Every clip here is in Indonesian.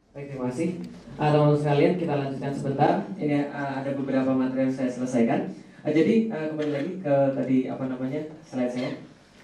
Baik, terima kasih. Teman-teman sekalian, kita lanjutkan sebentar. Ini ada beberapa materi yang saya selesaikan. Jadi kembali lagi ke tadi apa namanya slide saya.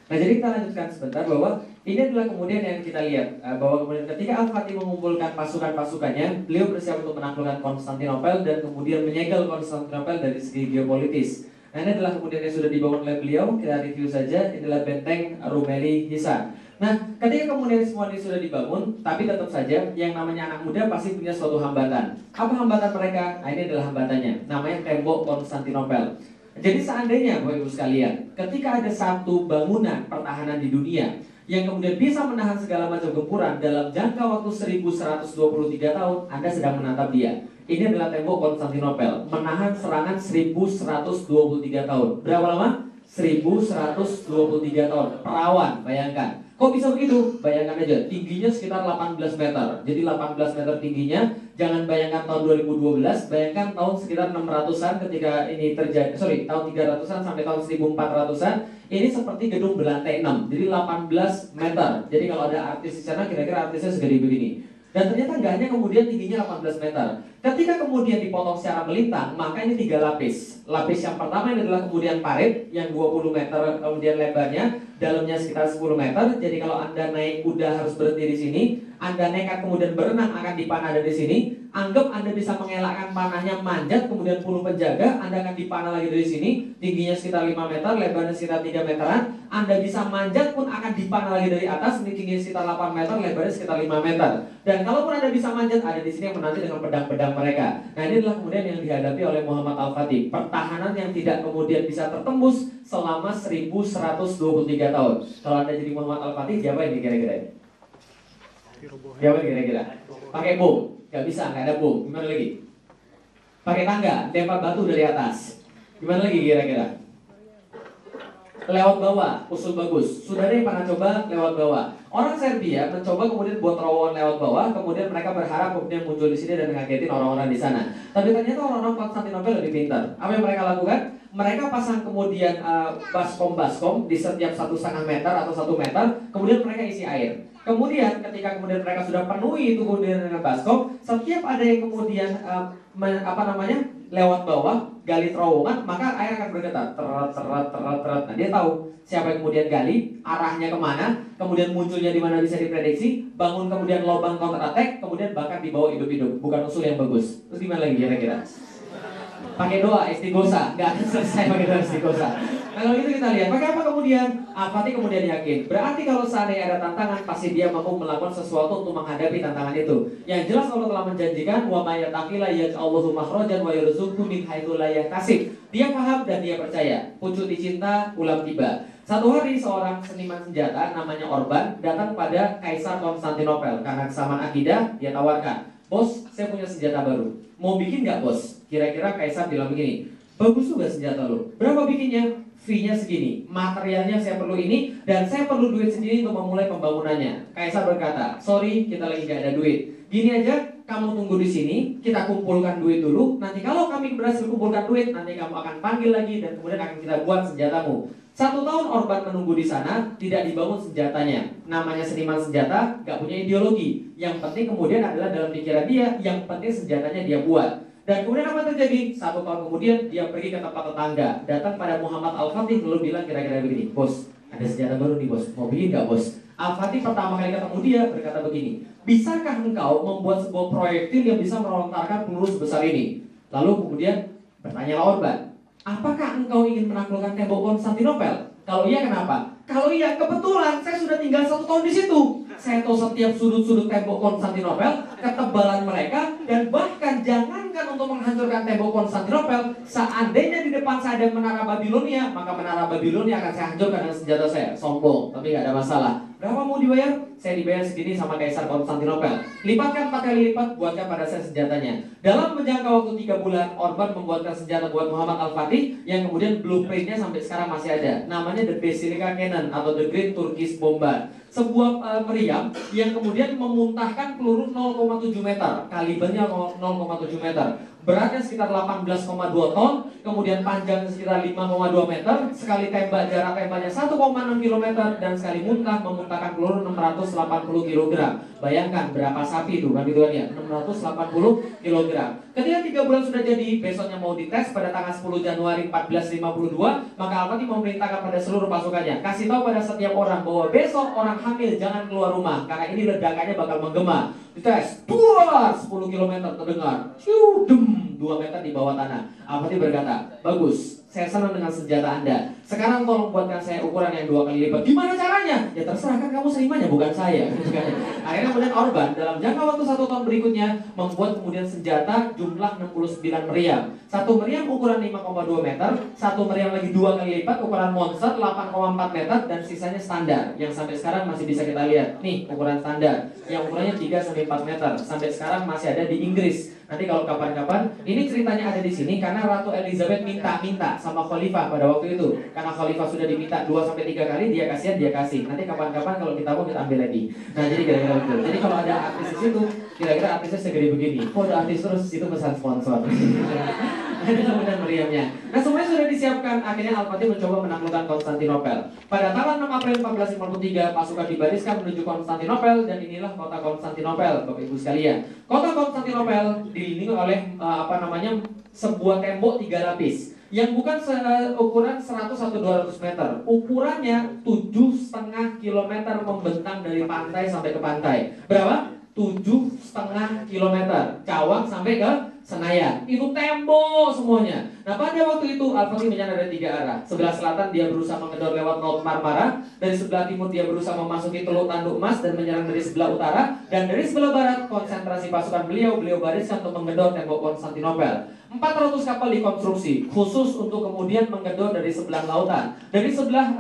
Nah, jadi kita lanjutkan sebentar bahwa ini adalah kemudian yang kita lihat bahwa kemudian ketika Al-Fatih mengumpulkan pasukan-pasukannya, beliau bersiap untuk menaklukkan Konstantinopel dan kemudian menyegel Konstantinopel dari segi geopolitis. Nah, ini adalah kemudian yang sudah dibangun oleh beliau. Kita review saja. Ini adalah benteng Rumeli Hisar. Nah, ketika kemudian semua ini sudah dibangun, tapi tetap saja yang namanya anak muda pasti punya suatu hambatan. Apa hambatan mereka? Nah, ini adalah hambatannya. Namanya tembok Konstantinopel. Jadi seandainya Bapak Ibu sekalian, ketika ada satu bangunan pertahanan di dunia yang kemudian bisa menahan segala macam gempuran dalam jangka waktu 1123 tahun, Anda sedang menatap dia. Ini adalah tembok Konstantinopel, menahan serangan 1123 tahun. Berapa lama? 1123 tahun. Perawan, bayangkan. Kok bisa begitu? Bayangkan aja, tingginya sekitar 18 meter. Jadi 18 meter tingginya. Jangan bayangkan tahun 2012, bayangkan tahun sekitar 600-an ketika ini terjadi. Tahun 300-an sampai tahun 1400-an. Ini seperti gedung berlantai 6. Jadi 18 meter. Jadi kalau ada artis di sana, kira-kira artisnya segede begini. Dan ternyata nggak hanya kemudian tingginya 18 meter. Ketika kemudian dipotong secara melintang, maka ini 3 lapis. Lapis yang pertama ini adalah kemudian parit yang 20 meter kemudian lebarnya, dalamnya sekitar 10 meter. Jadi kalau Anda naik kuda harus berhenti di sini. Anda nekat kemudian berenang akan dipanah dari sini. Anggap Anda bisa mengelakkan panahnya, manjat kemudian bunuh penjaga, Anda akan dipanah lagi dari sini. Tingginya sekitar 5 meter, lebarnya sekitar 3 meteran. Anda bisa manjat pun akan dipanah lagi dari atas. Ini tingginya sekitar 8 meter, lebarnya sekitar 5 meter. Dan kalaupun Anda bisa manjat, ada di sini yang menanti dengan pedang-pedang mereka. Nah, ini adalah kemudian yang dihadapi oleh Muhammad Al-Fatih. Pertahanan yang tidak kemudian bisa tertembus selama 1123 tahun. Kalau Anda jadi Muhammad Al-Fatih, siapa ini kira-kira? Siapa kira-kira? Pakai bom? Gak bisa, nggak ada bom. Gimana lagi? Pakai tangga, lempar batu dari atas. Gimana lagi kira-kira? Lewat bawah, usul bagus. Sudah ada yang pernah coba lewat bawah. Orang Serbia mencoba kemudian buat terowongan lewat bawah, kemudian mereka berharap kemudian muncul di sini dan ngagetin orang-orang di sana. Tapi ternyata orang-orang Konstantinopel lebih pintar. Apa yang mereka lakukan? Mereka pasang kemudian baskom-baskom di setiap 1,5 meter atau 1 meter, kemudian mereka isi air. Kemudian ketika kemudian mereka sudah penuhi itu kemudian dengan baskom, setiap ada yang kemudian lewat bawah gali terowongan, maka air akan bergetar teret. Nah, dia tahu siapa yang kemudian gali, arahnya kemana, kemudian munculnya di mana bisa diprediksi, bangun kemudian lubang counter attack, kemudian bakar di bawah hidup-hidup. Bukan usul yang bagus. Terus gimana lagi kira-kira? Pakai doa istighosah, nggak akan selesai pakai doa istighosah. Nah, kalau itu kita lihat, pakai apa kemudian? Al-Fatih kemudian yakin. Berarti kalau seandainya ada tantangan, pasti dia mampu melakukan sesuatu untuk menghadapi tantangan itu. Yang jelas Allah telah menjanjikan, wa may yattaqilla yaj'alhu makhrajan wa yarzuqhu min haitsu la yahtasib. Dia paham dan dia percaya. Pucuk dicinta, ulam tiba. Satu hari seorang seniman senjata namanya Orban datang pada Kaisar Konstantinopel karena kesamaan akidah. Dia tawarkan, bos, saya punya senjata baru. Mau bikin nggak bos? Kira-kira Kaisar bilang begini, bagus juga senjata lo. Berapa bikinnya? Fee-nya segini. Materialnya saya perlu ini dan saya perlu duit sendiri untuk memulai pembangunannya. Kaisar berkata, sorry, kita lagi nggak ada duit. Gini aja, kamu tunggu di sini, kita kumpulkan duit dulu. Nanti kalau kami berhasil kumpulkan duit, nanti kamu akan panggil lagi dan kemudian akan kita buat senjatamu. 1 tahun Orban menunggu di sana, tidak dibangun senjatanya. Namanya seniman senjata, gak punya ideologi. Yang penting kemudian adalah dalam pikiran dia, yang penting senjatanya dia buat. Dan kemudian apa terjadi? 1 tahun kemudian dia pergi ke tempat tetangga, datang pada Muhammad Al-Fatih lalu bilang kira-kira begini, bos, ada senjata baru nih bos, mau bikin gak bos? Al-Fatih pertama kali ketemu dia berkata begini, bisakah engkau membuat sebuah proyektil yang bisa melontarkan peluru sebesar ini? Lalu kemudian bertanyalah Orban, apakah engkau ingin menaklukkan tembok Konstantinopel? Kalau iya kenapa? Kalau iya kebetulan saya sudah tinggal 1 tahun di situ. Saya tahu setiap sudut-sudut tembok Konstantinopel, ketebalan mereka, dan bahkan jangankan untuk menghancurkan tembok Konstantinopel, seandainya di depan saya ada menara Babilonia, maka menara Babilonia akan saya hancurkan dengan senjata saya. Sombong, tapi gak ada masalah. Berapa mau dibayar? Saya dibayar segini sama Kaisar Konstantinopel. Lipatkan 4 kali lipat, buatkan pada saya senjatanya. Dalam menjangka waktu 3 bulan, Orban membuatkan senjata buat Muhammad Al-Fatih, yang kemudian blueprintnya sampai sekarang masih ada. Namanya The Basilica Cannon atau The Great Turkish Bombard. Sebuah meriam yang kemudian memuntahkan peluru 0,7 meter, kalibernya 0,7 meter. beratnya sekitar 18,2 ton, kemudian panjangnya sekitar 5,2 meter, sekali tembak jarak tembaknya 1,6 km, dan sekali memuntahkan peluru 680 kg. Bayangkan berapa sapi itu kan gitu kan ya, 680 kg. Ketika 3 bulan sudah jadi, besoknya mau dites pada tanggal 10 Januari 1452, maka Al-Fatih memerintahkan pada seluruh pasukannya, kasih tahu pada setiap orang bahwa besok orang hamil jangan keluar rumah karena ini ledakannya bakal menggema. Dites, 10 km terdengar, 2 meter di bawah tanah. Al-Fatih berkata, bagus, saya senang dengan senjata Anda. Sekarang tolong buatkan saya ukuran yang 2 kali lipat. Gimana caranya? Ya terserah, kan kamu serimanya, bukan saya. Akhirnya kemudian Orban dalam jangka waktu 1 tahun berikutnya membuat kemudian senjata jumlah 69 meriam. 1 meriam ukuran 5,2 meter, 1 meriam lagi 2 kali lipat ukuran monster 8,4 meter, dan sisanya standar yang sampai sekarang masih bisa kita lihat. Nih ukuran standar yang ukurannya 3-4 meter, sampai sekarang masih ada di Inggris. Nanti kalau kapan-kapan, ini ceritanya ada di sini karena Ratu Elizabeth minta sama Khalifah pada waktu itu. Karena Khalifah sudah diminta 2-3 kali, dia kasihan, dia kasih. Nanti kapan-kapan kalau kita mau kita ambil lagi. Nah jadi kira-kira betul. Jadi kalau ada artis di situ, kira-kira artisnya segede begini. Oh ada artis terus, itu pesan sponsor. Ada kemudian meriamnya. Nah semuanya sudah disiapkan. Akhirnya Al-Fatih mencoba menaklukkan Konstantinopel. Pada tanggal 6 April 1453, pasukan dibariskan menuju Konstantinopel, dan inilah kota Konstantinopel, Bapak Ibu sekalian. Kota Konstantinopel dililingi oleh sebuah tembok 3 lapis yang bukan ukuran 100 atau 200 meter. Ukurannya 7,5 km membentang dari pantai sampai ke pantai. Berapa? 7,5 km. Cawang sampai ke Senayan. Itu tembok semuanya. Nah pada waktu itu Al-Fatih menyerang dari 3 arah. Sebelah selatan dia berusaha menggedor lewat Laut Marmara. Dari sebelah timur dia berusaha memasuki Teluk Tanduk Emas dan menyerang dari sebelah utara. Dan dari sebelah barat konsentrasi pasukan beliau bariskan untuk menggedor tembok Konstantinopel. 400 kapal dikonstruksi khusus untuk kemudian menggedor dari sebelah lautan. Dari sebelah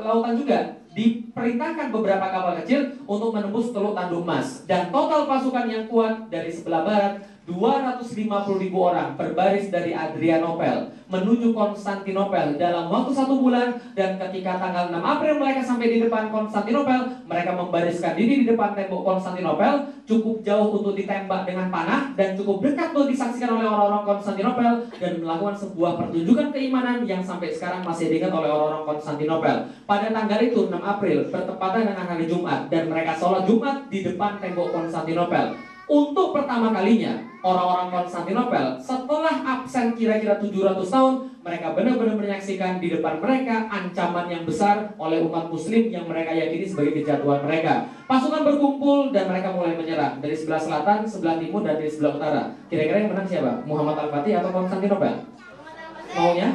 lautan juga diperintahkan beberapa kapal kecil untuk menembus Teluk Tanduk Emas. Dan total pasukan yang kuat dari sebelah barat 250.000 orang berbaris dari Adrianopel menuju Konstantinopel dalam waktu 1 bulan. Dan ketika tanggal 6 April mereka sampai di depan Konstantinopel, mereka membariskan diri di depan tembok Konstantinopel, cukup jauh untuk ditembak dengan panah dan cukup dekat untuk disaksikan oleh orang-orang Konstantinopel, dan melakukan sebuah pertunjukan keimanan yang sampai sekarang masih diingat oleh orang-orang Konstantinopel. Pada tanggal itu 6 April bertepatan dengan hari Jumat, dan mereka sholat Jumat di depan tembok Konstantinopel. Untuk pertama kalinya orang-orang Konstantinopel setelah absen kira-kira 700 tahun, mereka benar-benar menyaksikan di depan mereka ancaman yang besar oleh umat muslim yang mereka yakini sebagai kejatuhan mereka. Pasukan berkumpul dan mereka mulai menyerang dari sebelah selatan, sebelah timur, dan dari sebelah utara. Kira-kira yang menang siapa? Muhammad Al-Fatih atau Konstantinopel? Maunya?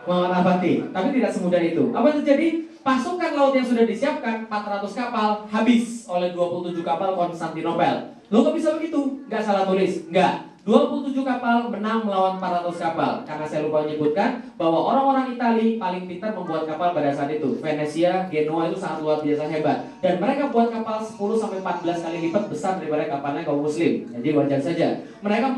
Muhammad Al-Fatih. Tapi tidak semudah itu. Apa yang terjadi? Pasukan laut yang sudah disiapkan 400 kapal habis oleh 27 kapal Konstantinopel. Loh kok bisa begitu? Nggak salah tulis? Nggak. 27 kapal menang melawan 400 kapal. Karena saya lupa menyebutkan bahwa orang-orang Itali paling pintar membuat kapal pada saat itu. Venesia, Genoa itu sangat luar biasa hebat. Dan mereka buat kapal 10-14 kali lipat besar daripada kapalnya kaum muslim. Jadi wajar saja. Mereka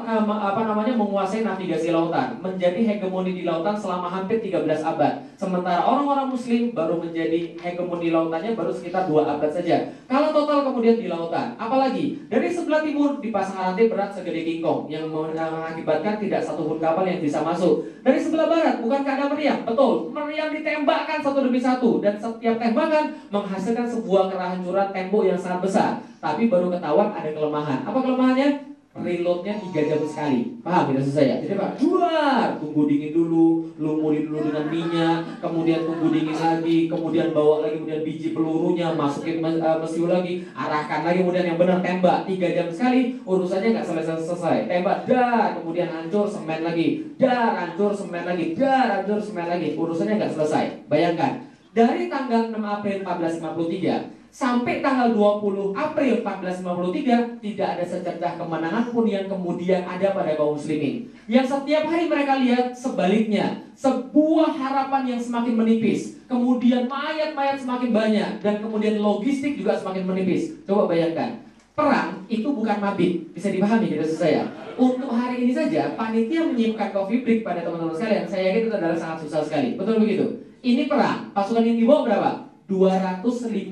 menguasai navigasi lautan, menjadi hegemoni di lautan selama hampir 13 abad. Sementara orang-orang muslim baru menjadi hegemoni lautannya baru sekitar 2 abad saja. Kalau total kemudian di lautan, apalagi dari sebelah timur dipasang rantai berat segede kingkong yang mengakibatkan tidak satu pun kapal yang bisa masuk. Dari sebelah barat, bukankah ada meriam? Betul, meriam ditembakkan satu demi satu, dan setiap tembakan menghasilkan sebuah kehancuran tembok yang sangat besar. Tapi baru ketahuan ada kelemahan. Apa kelemahannya? Reloadnya 3 jam sekali. Paham tidak saya? Jadi Pak, juar, tunggu dingin dulu, lumuri dulu dengan minyak, kemudian tunggu dingin lagi, kemudian bawa lagi kemudian biji pelurunya, masukin mesiu lagi, arahkan lagi, kemudian yang benar tembak 3 jam sekali, urusannya nggak selesai. Tembak, dar, kemudian hancur, semen lagi, dar, hancur, semen lagi, dar, hancur, semen lagi, urusannya nggak selesai. Bayangkan, dari tanggal 6 April 1453 sampai tanggal 20 April 1453 tidak ada secercah kemenangan pun yang kemudian ada pada kaum muslimin. Yang setiap hari mereka lihat sebaliknya, sebuah harapan yang semakin menipis, kemudian mayat-mayat semakin banyak, dan kemudian logistik juga semakin menipis. Coba bayangkan, perang itu bukan mabit, bisa dipahami tidak saya? Untuk hari ini saja panitia menyiapkan coffee break pada teman-teman sekalian, saya yakin itu adalah sangat susah sekali. Betul begitu? Ini perang, pasukan yang dibawa berapa? 250.000.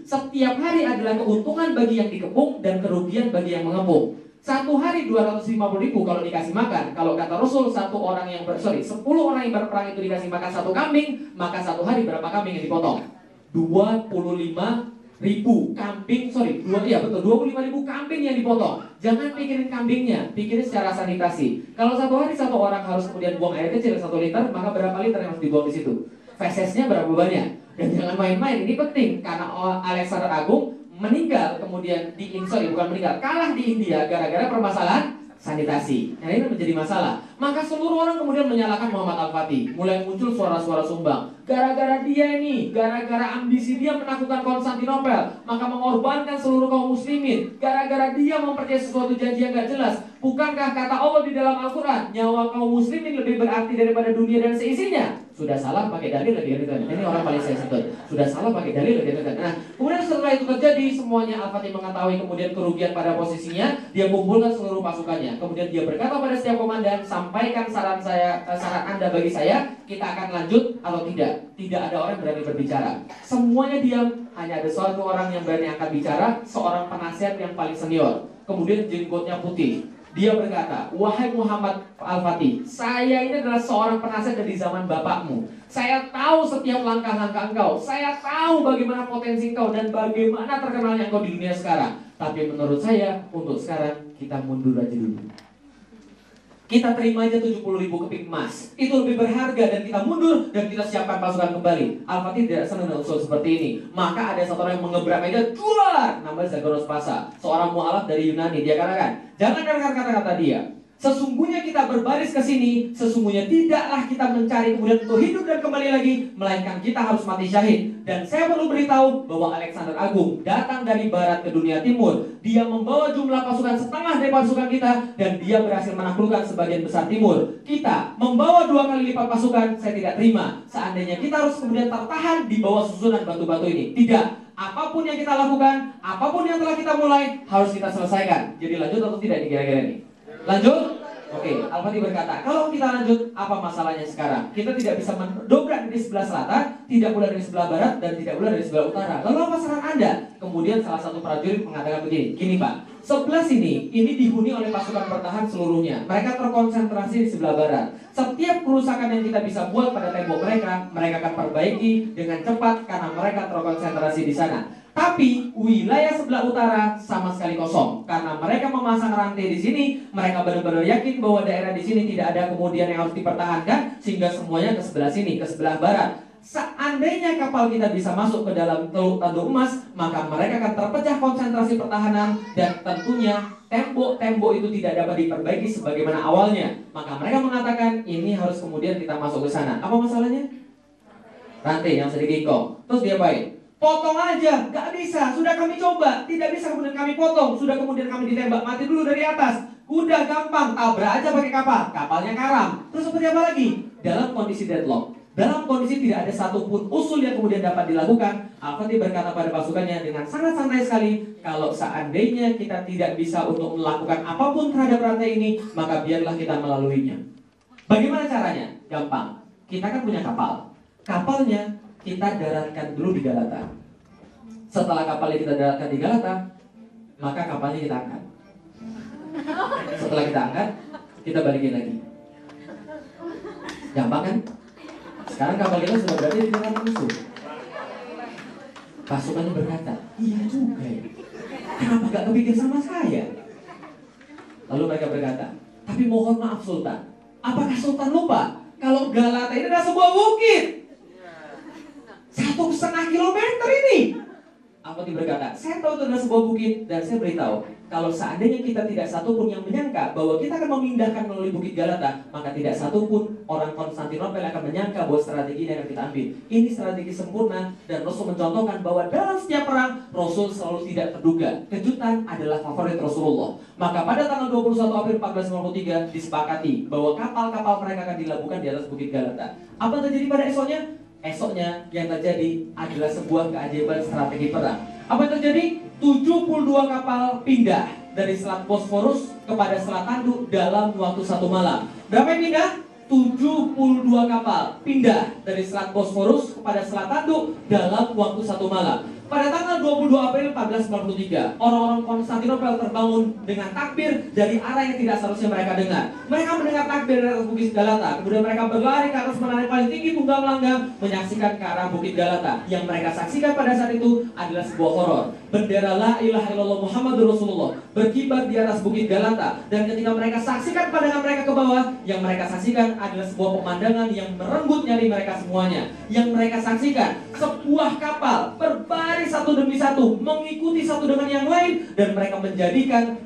Setiap hari adalah keuntungan bagi yang dikepung dan kerugian bagi yang mengepung. Satu hari 250.000 kalau dikasih makan. Kalau kata Rasul, 10 orang yang berperang itu dikasih makan 1 kambing, maka 1 hari berapa kambing yang dipotong? 25.000 kambing, 25.000 kambing yang dipotong. Jangan pikirin kambingnya, pikirin secara sanitasi. Kalau 1 hari 1 orang harus kemudian buang air kecil 1 liter, maka berapa liter yang harus dibuang di situ? Fesesnya berapa banyak? Dan jangan main-main, ini penting karena Alexander Agung meninggal kemudian kalah di India gara-gara permasalahan sanitasi. Nah, ini menjadi masalah. Maka seluruh orang kemudian menyalahkan Muhammad Al-Fatih. Mulai muncul suara-suara sumbang. Gara-gara dia ini, gara-gara ambisi dia menaklukkan Konstantinopel, maka mengorbankan seluruh kaum muslimin. Gara-gara dia mempercayai sesuatu janji yang gak jelas. Bukankah kata Allah di dalam Al-Quran, nyawa kaum muslimin lebih berarti daripada dunia dan seisinya? Sudah salah pakai dalil lagi. Ini orang paling saya sebut. Sudah salah pakai dalil lagi. Nah, kemudian setelah itu terjadi, semuanya Al-Fatih mengetahui kemudian kerugian pada posisinya. Dia kumpulkan seluruh pasukannya. Kemudian dia berkata pada setiap komandan, sampaikan saran Anda bagi saya, kita akan lanjut atau tidak. Tidak ada orang yang berani berbicara. Semuanya diam. Hanya ada 1 orang yang berani angkat bicara, seorang penasihat yang paling senior. Kemudian jenggotnya putih. Dia berkata, wahai Muhammad Al-Fatih, saya ini adalah seorang penasihat dari zaman bapakmu. Saya tahu setiap langkah-langkah engkau. Saya tahu bagaimana potensi engkau dan bagaimana terkenalnya engkau di dunia sekarang. Tapi menurut saya, untuk sekarang kita mundur aja dulu. Kita terima aja 70.000 keping emas. Itu lebih berharga dan kita mundur dan kita siapkan pasukan kembali. Al-Fatih tidak senang dengan usul seperti ini. Maka ada 1 orang yang mengebrak meja, duar! Namanya Zagoros Pasa, seorang mu'alaf dari Yunani. Dia katakan, jangan dengarkan kata-kata dia. Sesungguhnya kita berbaris ke sini, sesungguhnya tidaklah kita mencari kemudian untuk hidup dan kembali lagi, melainkan kita harus mati syahid. Dan saya perlu beritahu bahwa Alexander Agung datang dari barat ke dunia timur. Dia membawa jumlah pasukan setengah dari pasukan kita, dan dia berhasil menaklukkan sebagian besar timur. Kita membawa 2 kali lipat pasukan, saya tidak terima. Seandainya kita harus kemudian tertahan di bawah susunan batu-batu ini. Tidak. Apapun yang kita lakukan, apapun yang telah kita mulai, harus kita selesaikan. Jadi lanjut atau tidak nih kira-kira nih? Lanjut? Oke, Al-Fatih berkata, kalau kita lanjut, apa masalahnya sekarang? Kita tidak bisa mendobrak dari sebelah selatan, tidak pula dari sebelah barat, dan tidak pula dari sebelah utara. Lalu apa saran Anda? Kemudian salah satu prajurit mengatakan begini, gini Pak, sebelah sini, ini dihuni oleh pasukan bertahan seluruhnya. Mereka terkonsentrasi di sebelah barat. Setiap kerusakan yang kita bisa buat pada tembok mereka akan perbaiki dengan cepat karena mereka terkonsentrasi di sana. Tapi wilayah sebelah utara sama sekali kosong karena mereka memasang rantai di sini. Mereka benar-benar yakin bahwa daerah di sini tidak ada kemudian yang harus dipertahankan, sehingga semuanya ke sebelah sini, ke sebelah barat. Seandainya kapal kita bisa masuk ke dalam Teluk Tanduk Emas, maka mereka akan terpecah konsentrasi pertahanan dan tentunya tembok-tembok itu tidak dapat diperbaiki sebagaimana awalnya. Maka mereka mengatakan ini harus kemudian kita masuk ke sana. Apa masalahnya? Rantai yang sedikit kong. Terus dia baik. Potong aja, gak bisa, sudah kami coba, tidak bisa kemudian kami potong, sudah kemudian kami ditembak mati dulu dari atas. Udah gampang, tabrak aja pakai kapal, kapalnya karam. Terus seperti apa lagi? Dalam kondisi deadlock, dalam kondisi tidak ada satupun usul yang kemudian dapat dilakukan, Al-Fatih berkata pada pasukannya dengan sangat santai sekali, kalau seandainya kita tidak bisa untuk melakukan apapun terhadap rantai ini, maka biarlah kita melaluinya. Bagaimana caranya? Gampang, kita kan punya kapal. Kapalnya kita daratkan dulu di Galata. Setelah kapalnya kita daratkan di Galata, maka kapalnya kita angkat. Setelah kita angkat, kita balikin lagi. Gampang kan? Sekarang kapal kita sudah berada di dalam musuh. Pasukannya berkata, iya juga ya. Kenapa gak kepikir sama saya? Lalu mereka berkata, tapi mohon maaf Sultan, apakah Sultan lupa kalau Galata ini adalah sebuah bukit? 1,5 kilometer ini. Al-Fatih berkata, saya tahu itu adalah sebuah bukit, dan saya beritahu, kalau seandainya kita tidak satupun yang menyangka bahwa kita akan memindahkan melalui bukit Galata, maka tidak satupun orang Konstantinopel akan menyangka bahwa strategi ini akan kita ambil. Ini strategi sempurna, dan Rasul mencontohkan bahwa dalam setiap perang, Rasul selalu tidak terduga. Kejutan adalah favorit Rasulullah. Maka pada tanggal 21 April 1453 disepakati bahwa kapal-kapal mereka akan dilabuhkan di atas bukit Galata. Apa yang terjadi pada esoknya? Esoknya yang terjadi adalah sebuah keajaiban strategi perang. Apa yang terjadi? 72 kapal pindah dari Selat Bosforus kepada Selat Tanduk dalam waktu 1 malam. Berapa yang pindah? 72 kapal pindah dari Selat Bosforus kepada Selat Tanduk dalam waktu 1 malam. Pada tanggal 22 April 1493, orang-orang Konstantinopel terbangun dengan takbir dari arah yang tidak seharusnya mereka dengar. Mereka mendengar takbir dari atas Bukit Galata, kemudian mereka berlari ke atas menara yang paling tinggi Tunggang Langgang, menyaksikan ke arah Bukit Galata. Yang mereka saksikan pada saat itu adalah sebuah horor. Bendera La ilaha illallah Muhammadur Rasulullah berkibar di atas Bukit Galata, dan ketika mereka saksikan pandangan mereka ke bawah, yang mereka saksikan adalah sebuah pemandangan yang merenggut nyali mereka semuanya. Yang mereka saksikan sebuah kapal berbaris satu demi satu, mengikuti satu dengan yang lain, dan mereka menjadikan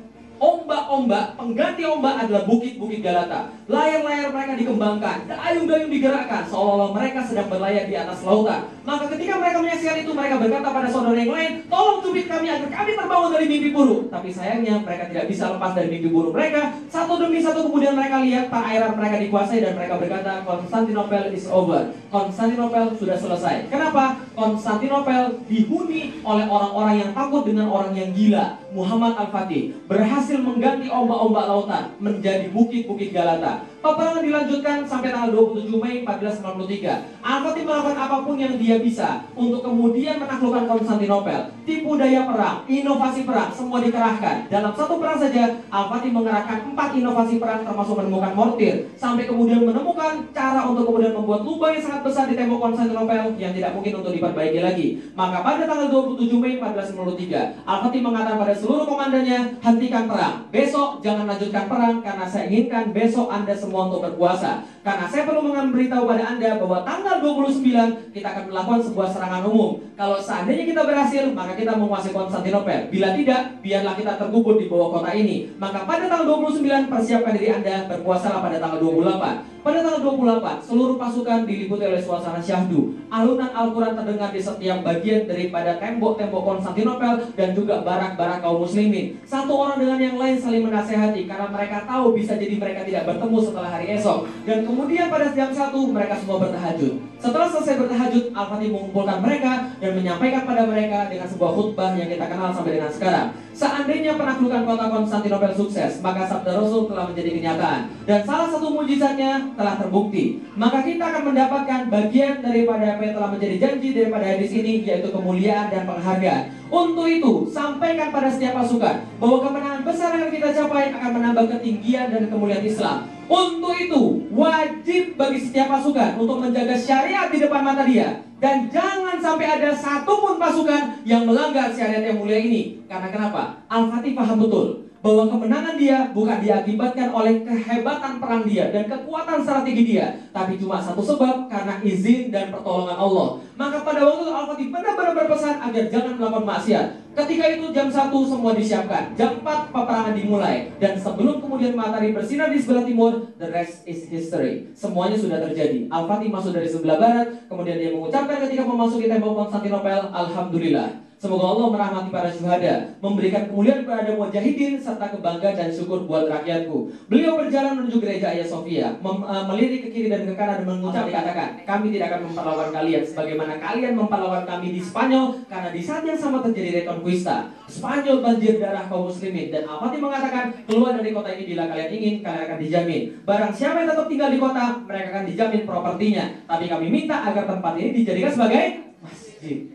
ombak-ombak, pengganti ombak adalah bukit-bukit Galata. Layar-layar mereka dikembangkan, dayung-dayung digerakkan, seolah-olah mereka sedang berlayar di atas lautan. Maka ketika mereka menyaksikan itu, mereka berkata pada saudara yang lain, tolong cubit kami agar kami terbangun dari mimpi buruk. Tapi sayangnya mereka tidak bisa lepas dari mimpi buruk mereka. Satu demi satu kemudian mereka lihat perairan mereka dikuasai, dan mereka berkata, Konstantinopel is over. Konstantinopel sudah selesai. Kenapa? Konstantinopel dihuni oleh orang-orang yang takut dengan orang yang gila. Muhammad Al-Fatih berhasil mengganti ombak-ombak lautan menjadi bukit-bukit Galata. Peperangan dilanjutkan sampai tanggal 27 Mei 1493. Al-Fatih melakukan apapun yang dia bisa untuk kemudian menaklukkan Konstantinopel. Tipu daya perang, inovasi perang, semua dikerahkan. Dalam satu perang saja, Al-Fatih mengerahkan 4 inovasi perang, termasuk menemukan mortir, sampai kemudian menemukan cara untuk kemudian membuat lubang yang sangat besar di tembok Konstantinopel yang tidak mungkin untuk diperbaiki lagi. Maka pada tanggal 27 Mei 1493, Al-Fatih mengatakan pada seluruh komandannya, hentikan perang. Besok jangan lanjutkan perang, karena saya inginkan besok Anda semua untuk berpuasa. Karena saya perlu memberitahu pada Anda bahwa tanggal 29 kita akan melakukan sebuah serangan umum. Kalau seandainya kita berhasil, maka kita menguasai Konstantinopel. Bila tidak, biarlah kita terkubur di bawah kota ini. Maka pada tanggal 29 persiapkan diri Anda, berpuasalah pada tanggal 28. Pada tanggal 28, seluruh pasukan diliputi oleh suasana syahdu. Alunan Al-Quran terdengar di setiap bagian daripada tembok-tembok Konstantinopel dan juga barak-barak kaum muslimin. Satu orang dengan yang lain saling menasehati karena mereka tahu bisa jadi mereka tidak bertemu setelah hari esok. Dan kemudian pada jam 1 mereka semua bertahajud. Setelah selesai bertahajud, Al-Fatih mengumpulkan mereka dan menyampaikan pada mereka dengan sebuah khutbah yang kita kenal sampai dengan sekarang. Seandainya penaklukan kota Konstantinopel sukses, maka sabda Rasul telah menjadi kenyataan. Dan salah satu mujizatnya telah terbukti. Maka kita akan mendapatkan bagian daripada apa yang telah menjadi janji daripada hadis ini, yaitu kemuliaan dan penghargaan. Untuk itu, sampaikan pada setiap pasukan bahwa kemenangan besar yang kita capai akan menambah ketinggian dan kemuliaan Islam. Untuk itu, wajib bagi setiap pasukan untuk menjaga syariat di depan mata dia. Dan jangan sampai ada satupun pasukan yang melanggar syariat yang mulia ini. Karena kenapa? Al-Fatih paham betul bahwa kemenangan dia bukan diakibatkan oleh kehebatan perang dia dan kekuatan strategi dia, tapi cuma satu sebab, karena izin dan pertolongan Allah. Maka pada waktu itu Al-Fatih benar-benar berpesan agar jangan melakukan maksiat. Ketika itu jam 1 semua disiapkan, jam 4 peperangan dimulai, dan sebelum kemudian matahari bersinar di sebelah timur, the rest is history. Semuanya sudah terjadi. Al-Fatih masuk dari sebelah barat, kemudian dia mengucapkan ketika memasuki tembok Konstantinopel, Alhamdulillah. Semoga Allah merahmati para syuhada, memberikan kemuliaan kepada mujahidin, serta kebanggaan dan syukur buat rakyatku. Beliau berjalan menuju gereja Hagia Sophia, melirik ke kiri dan ke kanan dan mengucap, dikatakan, kami tidak akan memperlawan kalian sebagaimana kalian memperlawan kami di Spanyol, karena di saat yang sama terjadi reconquista. Spanyol banjir darah kaum muslimin, dan Al-Fatih mengatakan, keluar dari kota ini bila kalian ingin, kalian akan dijamin. Barang siapa yang tetap tinggal di kota, mereka akan dijamin propertinya. Tapi kami minta agar tempat ini dijadikan sebagai masjid.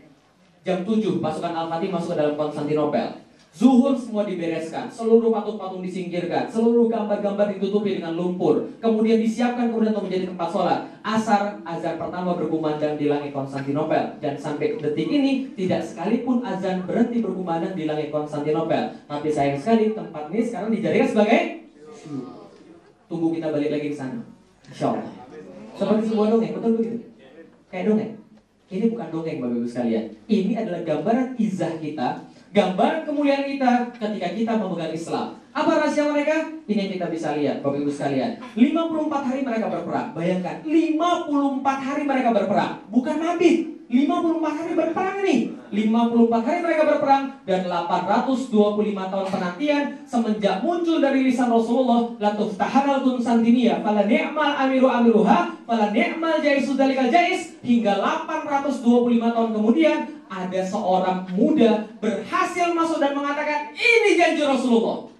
Jam 7 pasukan Al-Fatih masuk ke dalam Konstantinopel. Zuhur semua dibereskan, seluruh patung-patung disingkirkan, seluruh gambar-gambar ditutupi dengan lumpur. Kemudian disiapkan kemudian untuk menjadi tempat sholat. Asar, azan pertama berkumandang di langit Konstantinopel. Dan sampai detik ini tidak sekalipun azan berhenti berkumandang di langit Konstantinopel. Tapi sayang sekali tempat ini sekarang dijadikan sebagai tunggu kita balik lagi ke sana, insya Allah. Seperti sebuah dongeng, betul begitu? Kayak dongeng. Ini bukan dongeng Bapak Ibu sekalian. Ini adalah gambaran izah kita, gambaran kemuliaan kita ketika kita memegang Islam. Apa rahasia mereka? Ini yang kita bisa lihat Bapak Ibu sekalian. 54 hari mereka berperang. Bayangkan, 54 hari mereka berperang. Bukan mabit, 54 hari berperang nih. 54 hari mereka berperang, dan 825 tahun penantian semenjak muncul dari lisan Rasulullah, la tuftahanal Konstantinia fala ni'mal amiru amiruha fala ni'mal jaisu dalikal jais, hingga 825 tahun kemudian ada seorang muda berhasil masuk dan mengatakan, ini janji Rasulullah.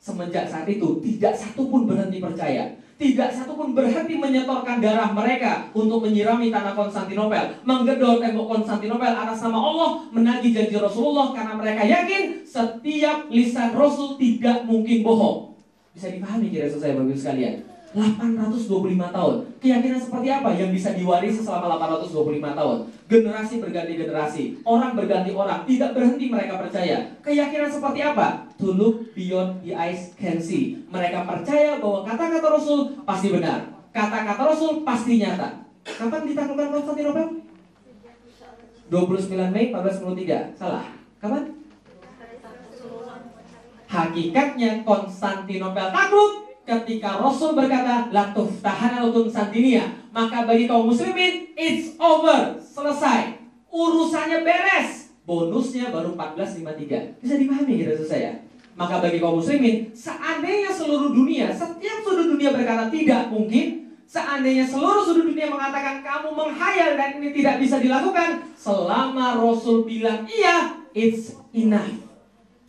Semenjak saat itu, tidak satu pun berhenti percaya. Tidak satu pun berhenti menyetorkan darah mereka untuk menyirami tanah Konstantinopel, menggedor tembok Konstantinopel atas nama Allah, menagih janji Rasulullah, karena mereka yakin setiap lisan Rasul tidak mungkin bohong. Bisa dipahami kira-kira saya Bapak Ibu sekalian. 825 tahun. Keyakinan seperti apa yang bisa diwarisi selama 825 tahun? Generasi berganti generasi, orang berganti orang, tidak berhenti mereka percaya. Keyakinan seperti apa? To look beyond the eyes can see. Mereka percaya bahwa kata-kata Rasul pasti benar, kata-kata Rasul pasti nyata. Kapan ditaklukkan Konstantinopel? 29 Mei 1453. Salah. Kapan? Hakikatnya Konstantinopel takluk ketika Rasul berkata, la tuftahana Konstantinia, maka bagi kaum muslimin it's over, selesai, urusannya beres. Bonusnya baru 1453. Bisa dipahami gitu saya? Maka bagi kaum muslimin, seandainya seluruh dunia, setiap sudut dunia berkata tidak mungkin, seandainya seluruh sudut dunia mengatakan kamu menghayal dan ini tidak bisa dilakukan, selama Rasul bilang iya, it's enough,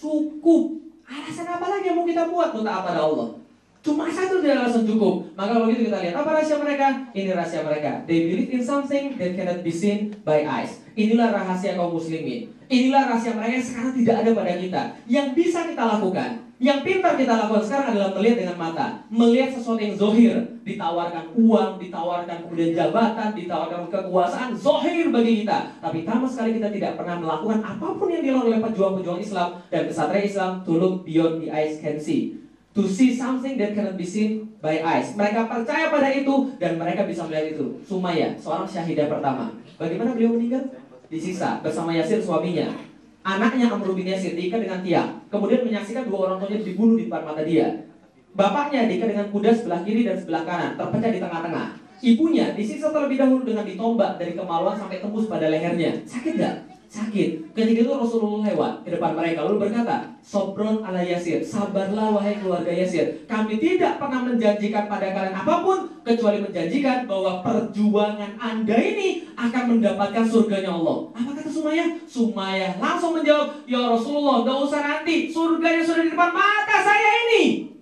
cukup. Alasan apa lagi yang mau kita buat untuk taat pada Allah? Cuma satu dia alasan cukup. Maka kalau gitu kita lihat apa rahasia mereka? Ini rahasia mereka. They believe in something that cannot be seen by eyes. Inilah rahasia kaum muslimin. Inilah rahasia mereka yang sekarang tidak ada pada kita. Yang bisa kita lakukan, yang pintar kita lakukan sekarang adalah melihat dengan mata. Melihat sesuatu yang zohir. Ditawarkan uang, ditawarkan kemudian jabatan, ditawarkan kekuasaan. Zohir bagi kita. Tapi sama sekali kita tidak pernah melakukan apapun yang dilakukan oleh pejuang-pejuang Islam dan kesatria Islam. To look beyond the eyes can see. To see something that cannot be seen by eyes. Mereka percaya pada itu dan mereka bisa melihat itu. Sumayyah, seorang syahidah pertama. Bagaimana beliau meninggal? Disiksa bersama Yasir suaminya. Anaknya Amr bin Yasir diikat dengan tiang. Kemudian menyaksikan dua orang tuanya dibunuh di depan mata dia. Bapaknya diikat dengan kuda sebelah kiri dan sebelah kanan, terpecah di tengah-tengah. Ibunya disiksa terlebih dahulu dengan ditombak dari kemaluan sampai tembus pada lehernya. Sakit gak? Sakit. Ketika itu Rasulullah lewat ke depan mereka lalu berkata, Sobron ala Yasir, sabarlah wahai keluarga Yasir. Kami tidak pernah menjanjikan pada kalian apapun kecuali menjanjikan bahwa perjuangan Anda ini akan mendapatkan surganya Allah. Apa kata Sumayyah? Sumayyah langsung menjawab, ya Rasulullah, gak usah nanti, surganya sudah di depan mata saya ini.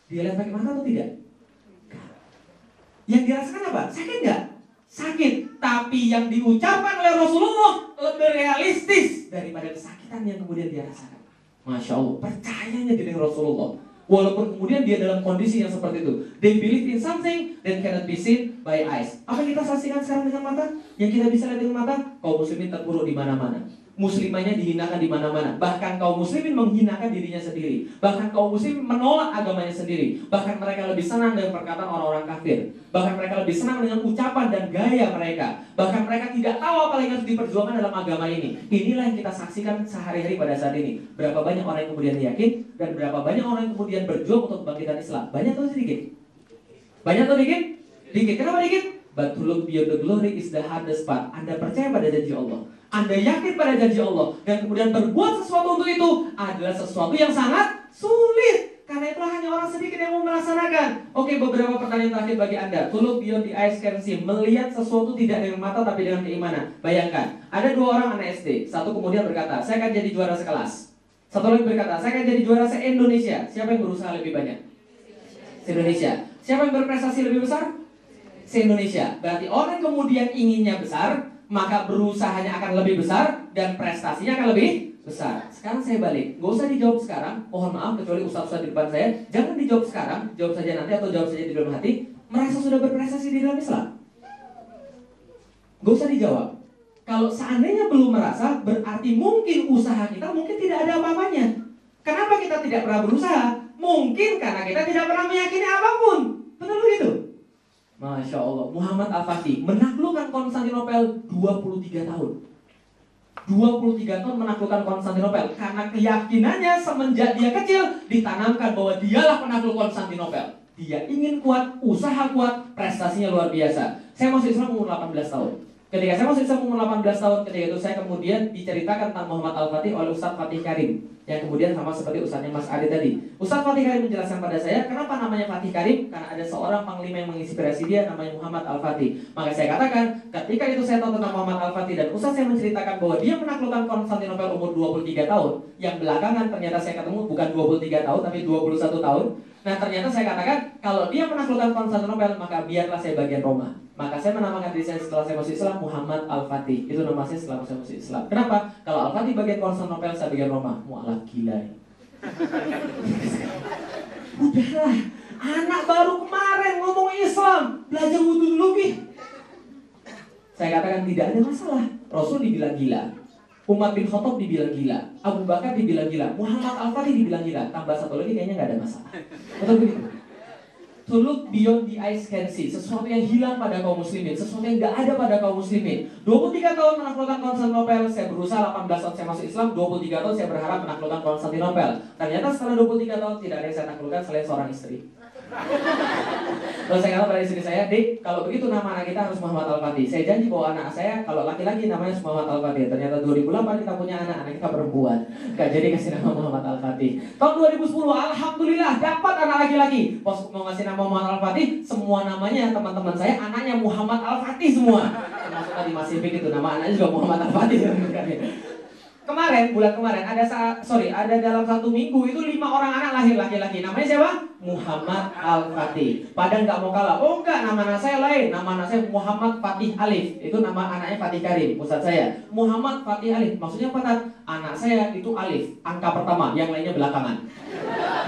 Dia lihat pakai mata atau tidak? Yang dirasakan apa? Sakit gak? Sakit, tapi yang diucapkan oleh Rasulullah lebih realistis daripada kesakitan yang kemudian dia rasakan. Masya Allah, percayanya dengan Rasulullah. Walaupun kemudian dia dalam kondisi yang seperti itu. They believe in something that cannot be seen by eyes. Apa yang kita saksikan sekarang dengan mata? Yang kita bisa lihat dengan mata? Kaum muslimin terpuruk di mana-mana. Muslimahnya dihinakan di mana-mana. Bahkan kaum muslimin menghinakan dirinya sendiri. Bahkan kaum muslimin menolak agamanya sendiri. Bahkan mereka lebih senang dengan perkataan orang-orang kafir. Bahkan mereka lebih senang dengan ucapan dan gaya mereka. Bahkan mereka tidak tahu apa yang harus diperjuangkan dalam agama ini. Inilah yang kita saksikan sehari-hari pada saat ini. Berapa banyak orang yang kemudian yakin dan berapa banyak orang yang kemudian berjuang untuk kebangkitan Islam. Banyak atau sedikit? Banyak atau dikit? Dikit. Kenapa dikit? But to look beyond the glory is the hardest part. Anda percaya pada janji Allah, Anda yakin pada janji Allah, dan kemudian berbuat sesuatu untuk itu adalah sesuatu yang sangat sulit. Karena itulah hanya orang sedikit yang mau melaksanakan. Oke, beberapa pertanyaan terakhir bagi Anda. To look beyond the eyes can see. Melihat sesuatu tidak dengan mata tapi dengan keimanan. Bayangkan, ada dua orang anak SD. Satu kemudian berkata, saya akan jadi juara sekelas. Satu lagi berkata, saya akan jadi juara se-Indonesia. Siapa yang berusaha lebih banyak? Se-Indonesia. Siapa yang berprestasi lebih besar? Se-Indonesia. Berarti orang kemudian inginnya besar, maka berusahanya akan lebih besar dan prestasinya akan lebih besar. Sekarang saya balik, gak usah dijawab sekarang. Mohon maaf kecuali ustaz-ustaz di depan saya. Jangan dijawab sekarang, jawab saja nanti atau jawab saja di dalam hati. Merasa sudah berprestasi di dalam Islam? Gak usah dijawab. Kalau seandainya belum merasa, berarti mungkin usaha kita mungkin tidak ada apa-apanya. Kenapa kita tidak pernah berusaha? Mungkin karena kita tidak pernah meyakini apapun. Betul begitu? Masya Allah, Muhammad Al-Fatih menaklukkan Konstantinopel 23 tahun. 23 tahun menaklukkan Konstantinopel karena keyakinannya semenjak dia kecil ditanamkan bahwa dialah penakluk Konstantinopel. Dia ingin kuat, usaha kuat, prestasinya luar biasa. Saya masuk Islam umur 18 tahun. Ketika saya masuk Islam umur 18 tahun, ketika itu saya kemudian diceritakan tentang Muhammad Al-Fatih oleh Ustaz Fatih Karim. Yang kemudian sama seperti Ustadznya Mas Adi tadi. Ustadz Fatih Karim menjelaskan pada saya, kenapa namanya Fatih Karim? Karena ada seorang panglima yang menginspirasi dia, namanya Muhammad Al-Fatih. Maka saya katakan, ketika itu saya tahu tentang Muhammad Al-Fatih dan Ustadz saya menceritakan bahwa dia menaklukkan Konstantinopel umur 23 tahun. Yang belakangan ternyata saya ketemu bukan 23 tahun, tapi 21 tahun. Nah ternyata saya katakan, kalau dia menaklukkan Konstantinopel, maka biarlah saya bagian Roma. Maka saya menamakan diri saya setelah saya masuk Islam Muhammad Al-Fatih. Itu nama saya setelah saya masuk Islam. Kenapa? Kalau Al-Fatih bagian Konstantinopel, saya bagian Roma. Mu'alaf gila ya. Udahlah, anak baru kemarin ngomong Islam, belajar wudhu dulu Bi. Saya katakan tidak ada masalah. Rasul dibilang gila, Umar bin Khattab dibilang gila, Abu Bakar dibilang gila, Muhammad Al-Fatih dibilang gila. Tambah satu lagi kayaknya nggak ada masalah. Betul begitu? To look beyond the eyes can see. Sesuatu yang hilang pada kaum muslimin, sesuatu yang gak ada pada kaum muslimin. 23 tahun menaklukkan Konstantinopel, saya berusaha 18 tahun saya masuk Islam, 23 tahun saya berharap menaklukkan Konstantinopel. Ternyata setelah 23 tahun tidak ada yang saya taklukkan selain seorang istri. Lalu saya kata pada istri saya, Dik, kalau begitu nama anak kita harus Muhammad Al-Fatih. Saya janji bahwa anak saya kalau laki-laki namanya Muhammad Al-Fatih. Ternyata 2008 kita punya anak kita perempuan. Gak jadi kasih nama Muhammad Al-Fatih. Tahun 2010, alhamdulillah dapat anak laki-laki. Pas mau ngasih nama Muhammad Al-Fatih, semua namanya teman-teman saya anaknya Muhammad Al-Fatih semua. Termasuk tadi Mas Ipik itu nama anaknya juga Muhammad Al-Fatih. Kemarin, bulan kemarin ada dalam 1 minggu itu 5 orang anak lahir laki-laki. Namanya siapa? Muhammad Al-Fatih. Padahal nggak mau kalah. Oh enggak, nama anak saya lain. Nama anak saya Muhammad Fatih Alif. Itu nama anaknya Fatih Karim, Ustadz saya. Muhammad Fatih Alif. Maksudnya apa, Tat? Anak saya itu Alif, angka pertama, yang lainnya belakangan.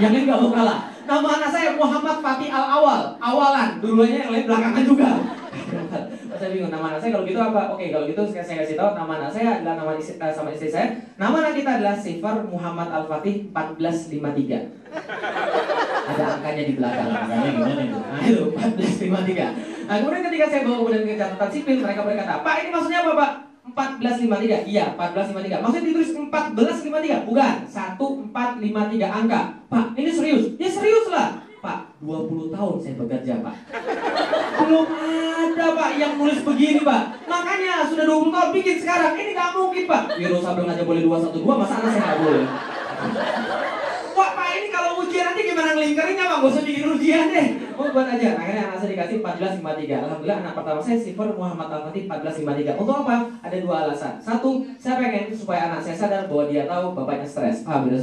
Yang lain nggak mau kalah. Nama anak saya Muhammad Fatih Al-Awal, awalan. Dulunya yang lain belakangan juga. Saya bingung, nama anak saya kalau gitu apa? Oke, kalau gitu saya kasih tahu nama anak saya adalah nama sama istri saya. Nama anak kita adalah Sifar Muhammad Al-Fatih 1453. Ada angkanya di belakang, angkanya gimana itu? Nah itu 1453. Nah kemudian ketika saya bawa kemudian ke catatan sipil, mereka berkata, Pak ini maksudnya apa Pak? 1453, iya 1453. Maksudnya ditulis 1453, bukan 1453 angka. Pak ini serius? Ya serius lah. Pak 20 tahun saya bekerja Pak. Belum ada Pak yang nulis begini Pak. Makanya sudah 20 tahun bikin sekarang. Ini gak mungkin Pak. Wiro Sableng aja boleh 212, masa anak saya gak boleh? Wah Pak ini kalau ujian nanti gimana ngelingkerinnya Pak? Gak usah bikin ujian deh. Oh buat aja. Akhirnya anak saya dikasih 1453. Alhamdulillah anak pertama saya Sifar Muhammad Al-Fatih 1453. Untuk apa? Ada 2 alasan. Satu, saya pengen supaya anak saya sadar bahwa dia tahu bapaknya stres. Paham ya?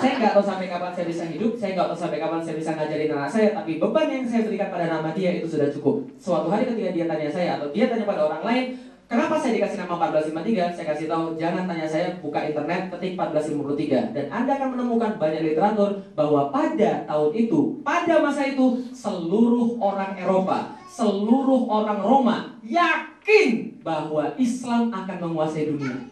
Saya nggak tahu sampai kapan saya bisa hidup, saya nggak tahu sampai kapan saya bisa ngajarin anak saya, tapi beban yang saya berikan pada nama dia itu sudah cukup. Suatu hari ketika dia tanya saya atau dia tanya pada orang lain, kenapa saya dikasih nama 1453? Saya kasih tahu, jangan tanya saya, buka internet, ketik 1453 dan Anda akan menemukan banyak literatur bahwa pada tahun itu, pada masa itu, seluruh orang Eropa, seluruh orang Roma yakin bahwa Islam akan menguasai dunia.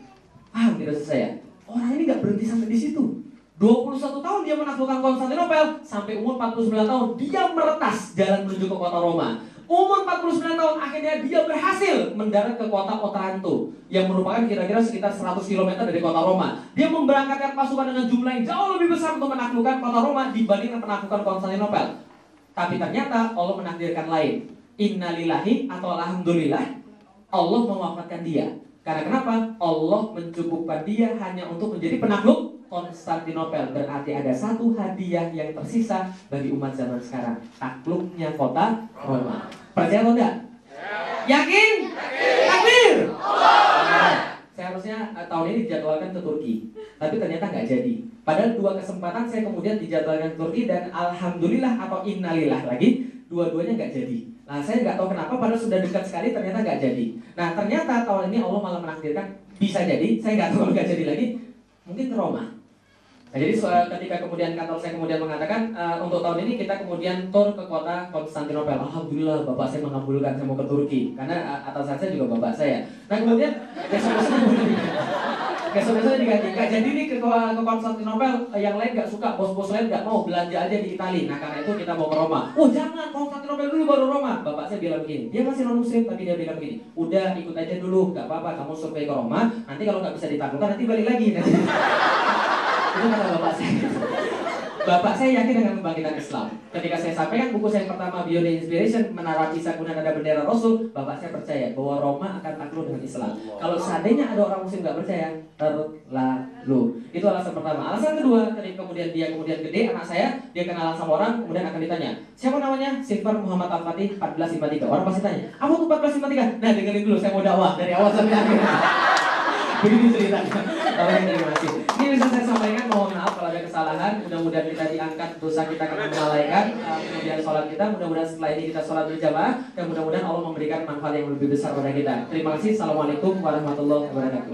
Paham tidak saya? Orang ini nggak berhenti sampai di situ. 21 tahun dia menaklukkan Konstantinopel, sampai umur 49 tahun dia meretas jalan menuju ke kota Roma. Umur 49 tahun akhirnya dia berhasil mendarat ke kota Otranto yang merupakan kira-kira sekitar 100 km dari kota Roma. Dia memberangkatkan pasukan dengan jumlah yang jauh lebih besar untuk menaklukkan kota Roma dibandingkan penaklukan Konstantinopel. Tapi ternyata Allah menakdirkan lain. Innalillahi atau alhamdulillah, Allah mewafatkan dia. Karena kenapa? Allah mencukupkan dia hanya untuk menjadi penakluk Konstantinopel. Berarti ada satu hadiah yang tersisa bagi umat zaman sekarang. Takluknya kota Roma. Percaya atau enggak? Yakin? Takbir! Seharusnya tahun ini dijadwalkan ke Turki, tapi ternyata nggak jadi. Padahal 2 kesempatan saya kemudian dijadwalkan ke Turki dan alhamdulillah atau innalillah lagi, dua-duanya nggak jadi. Nah saya nggak tahu kenapa, padahal sudah dekat sekali ternyata nggak jadi. Nah ternyata tahun ini Allah malah menakdirkan bisa jadi. Saya nggak tahu kalau nggak jadi lagi, mungkin ke Roma. Nah, jadi ketika kemudian kantor saya kemudian mengatakan untuk tahun ini kita kemudian tur ke kota Konstantinopel. Alhamdulillah bapak saya mengabulkan, saya mau ke Turki karena atasan saya juga bapak saya. Nah kemudian besok-besoknya diganti. Nggak jadi nih ke Konstantinopel, yang lain nggak suka, bos-bos lain nggak mau, belanja aja di Italia. Nah karena itu kita mau ke Roma. Oh jangan, Konstantinopel dulu baru Roma. Bapak saya bilang begini, dia masih non muslim tapi dia bilang begini, udah ikut aja dulu, nggak apa-apa, kamu survei ke Roma. Nanti kalau nggak bisa ditaklukkan nanti balik lagi. Itu kata bapak saya. Bapak saya yakin dengan kebangkitan Islam. Ketika saya sampaikan buku saya pertama Beyond the Inspiration menara kisah kemudian ada bendera Rasul, bapak saya percaya bahwa Roma akan takluk dengan Islam. Kalau seandainya ada orang Muslim nggak percaya, terlalu. Itu alasan pertama. Alasan kedua, ketika kemudian dia gede, anak saya dia kenalan sama orang, kemudian akan ditanya, siapa namanya? Silver Muhammad Al-Fatih 1453. Orang pasti tanya, apa tuh 1453? Nah dengerin dulu, saya mau dakwah dari awal sampai akhir. Begini ceritanya. Terima kasih. Ini bisa saya sampaikan, mohon maaf kalau ada kesalahan. Mudah-mudahan kita diangkat dosa kita karena melalaikan. Kemudian sholat kita, mudah-mudahan setelah ini kita sholat berjamaah dan mudah-mudahan Allah memberikan manfaat yang lebih besar pada kita. Terima kasih. Assalamualaikum warahmatullahi wabarakatuh.